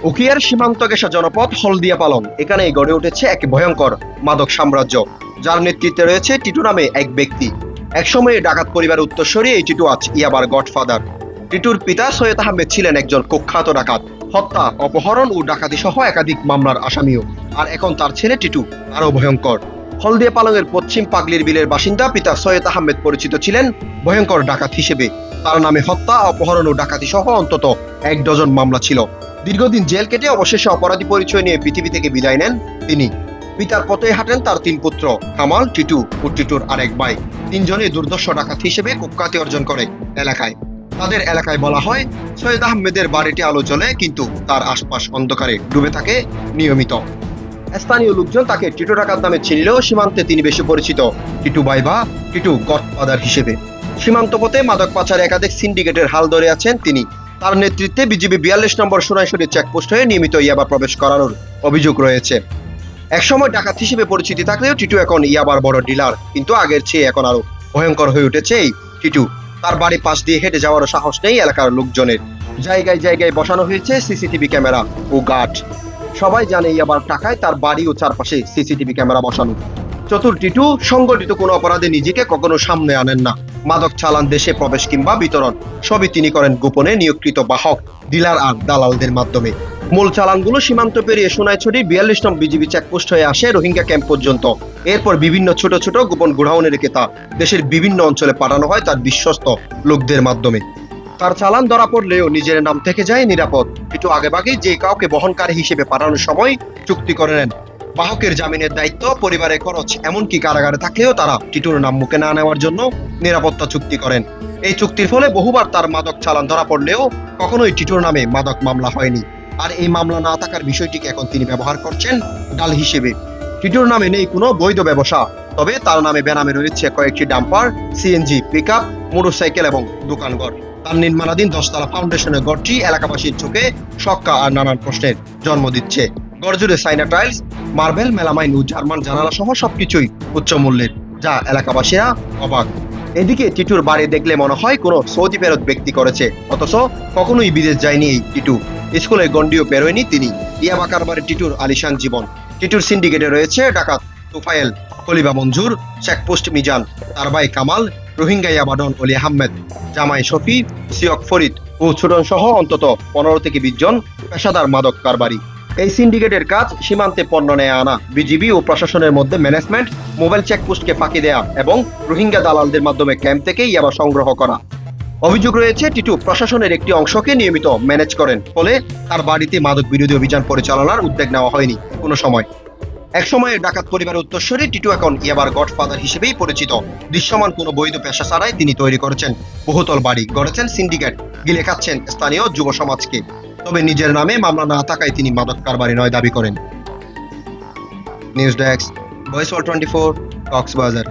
উখিয়ার সীমান্ত ঘেঁষা জনপদ হলদিয়া পালং, এখানেই গড়ে উঠেছে এক ভয়ঙ্কর মাদক সাম্রাজ্য, যার নেতৃত্বে রয়েছে টিটু নামে এক ব্যক্তি। একসময়ে ডাকাত পরিবারের উত্তরসূরি এই টিটু আজ ইয়াবার গডফাদার। টিটুর পিতা সৈয়দ আহমেদ ছিলেন একজন কুখ্যাত ডাকাত, হত্যা, অপহরণ ও ডাকাতি সহ একাধিক মামলার আসামিও। আর এখন তার ছেলে টিটু আরো ভয়ঙ্কর। হলদিয়া পালংয়ের পশ্চিম পাগলির বিলের বাসিন্দা পিতা সৈয়দ আহমেদ পরিচিত ছিলেন ভয়ঙ্কর ডাকাত হিসেবে। তার নামে হত্যা, অপহরণ ও ডাকাতি সহ অন্তত 1 ডজন মামলা ছিল। দীর্ঘদিন জেল কেটে অবশেষে অপরাধী পরিচয় নিয়ে পৃথিবী থেকে বিদায় নেন তিনি। পিতার পথে হাঁটেন তার 3 পুত্র কামাল, টিটু ও টিটুর আরেক ভাই। 3 জনই দুর্ধর্ষ ডাকাত হিসেবে কুখ্যাতি অর্জন করে এলাকায়। তাদের এলাকায় বলা হয় সৈয়দ আহমেদের বাড়িটি আলো জ্বলে, কিন্তু তার আশপাশ অন্ধকারে ডুবে থাকে নিয়মিত। স্থানীয় লোকজন তাকে টিটু ডাকাত নামে চিনলেও সীমান্তে তিনি বেশি পরিচিত টিটু ভাই বা টিটু গডফাদার হিসেবে। সীমান্ত পথে মাদক পাচার একাধিক সিন্ডিকেটের হাল ধরে আছেন তিনি। তার নেতৃত্বে বিজিবি 42 নম্বর সোনাইছড়ি চেকপোস্ট হয়ে নিয়মিত ইয়াবা প্রবেশ করানোর অভিযোগ রয়েছে। একসময় ডাকাত হিসেবে পরিচিতি থাকলেও টিটু এখন ইয়াবার বড় ডিলার, কিন্তু আগের চেয়ে এখন আরো ভয়ঙ্কর হয়ে উঠেছে এই টিটু। তার বাড়ি পাশ দিয়ে হেঁটে যাওয়ারও সাহস নেই এলাকার লোকজনের। জায়গায় জায়গায় বসানো হয়েছে সিসিটিভি ক্যামেরা ও গার্ড। সবাই জানে ইয়াবার টাকায় তার বাড়ি ও চারপাশে সিসিটিভি ক্যামেরা বসানো। চতুর টিটু সংগঠিত কোনো অপরাধে নিজেকে কখনো সামনে আনেন না। মাদক চালান দেশে প্রবেশ কিংবা বিতরণ সবই তিনি করেন গোপনে নিয়োগকৃত বাহক, ডিলার আর দালালদের মাধ্যমে। মূল চালানগুলো সীমান্ত পেরিয়ে সোনাইছড়ি 42 নং বিজিবি চেকপোস্ট হয়ে আসে রোহিঙ্গা ক্যাম্প পর্যন্ত। এরপর বিভিন্ন ছোট ছোট গোপন গোডাউনে রেখে তা দেশের বিভিন্ন অঞ্চলে পাঠানো হয় তার বিশ্বস্ত লোকদের মাধ্যমে। তার চালান ধরা পড়লেও নিজের নাম থেকে যায় নিরাপদ। টিটু আগেভাগেই যে কাউকে বহনকারী হিসেবে পাঠানোর সময় চুক্তি করে নেন। বাহকের জামিনের দায়িত্ব, পরিবারের খরচ, এমনকি কারাগারে থাকলেও তারা টিটুর নাম মুখে না নেওয়ার জন্য নিরাপত্তা চুক্তি করেন। এই চুক্তির ফলে বহুবার তার মাদক চালান ধরা পড়লেও কখনোই টিটুর নামে মাদক মামলা হয়নি। আর এই মামলা না থাকার বিষয়টিকে এখন তিনি ব্যবহার করছেন ডাল হিসেবে। টিটুর নামে নেই কোনো বৈধ ব্যবসা, তবে তার নামে বেনামে রয়েছে কয়েকটি ডাম্পার, সিএনজি, পিকআপ, মোটরসাইকেল এবং দোকানঘর। তার নির্মাণাধীন 10 তলা ফাউন্ডেশনের গড়টি এলাকাবাসীর চোখে শক্কা আর নানান প্রশ্নের জন্ম দিচ্ছে। গড় জুড়ে সাইনা টাইলস, মার্বেল, মেলামাইন ও জার্মান জানালা সহ সবকিছুই উচ্চ মূল্যের, যা এলাকাবাসীরা অবাক। এদিকে টিটুর বাড়ি দেখলে মনে হয় কোনো সৌদি ফেরত ব্যক্তি করেছে, অথচ কখনোই বিদেশ যায়নি এই টিটু। স্কুলের গন্ডিও পেরোয়নি তিনি। ইয়াবা কারবারে টিটুর আলিশান জীবন। টিটুর সিন্ডিকেটে রয়েছে ডাকাত তুফায়েল, খলিফা মঞ্জুর, চেকপোস্ট মিজান, তার ভাই কামাল, রোহিঙ্গা ইয়াবাডন অলি আহমেদ, জামাই শফি, সিয়ক ফরিদ ও ছোটন সহ অন্তত 15 থেকে 20 জন পেশাদার মাদক কারবারি। এই সিন্ডিকেটের কাজ সীমান্তে পণ্য নেয়া আনা, বিজিবি ও প্রশাসনের মধ্যে ম্যানেজমেন্ট, মোবাইল চেকপোস্টকে ফাঁকি দেয়া এবং রোহিঙ্গা দালালদের মাধ্যমে ক্যাম্প থেকে ইয়াবা সংগ্রহ করা। অভিযোগ রয়েছে টিটু প্রশাসনের একটি অংশকে নিয়মিত ম্যানেজ করেন, ফলে তার বাড়িতে মাদক বিরোধী অভিযান পরিচালনার উদ্যোগ নেওয়া হয়নি কোনো সময়। একসময়ে ডাকাত পরিবারের উত্তরসূরি টিটু এখন ইয়াবার গডফাদার হিসেবেই পরিচিত। দৃশ্যমান কোনো বৈধ পেশা ছাড়াই তিনি তৈরি করেছেন বহুতল বাড়ি, গড়েছেন সিন্ডিকেট, গিলে খাচ্ছেন স্থানীয় যুব সমাজকে। তবে নিজের নামে মামলা না থাকায় তিনি মাদক কারবারি নয় দাবি করেন। News desk, voice world 24, Cox's Bazar.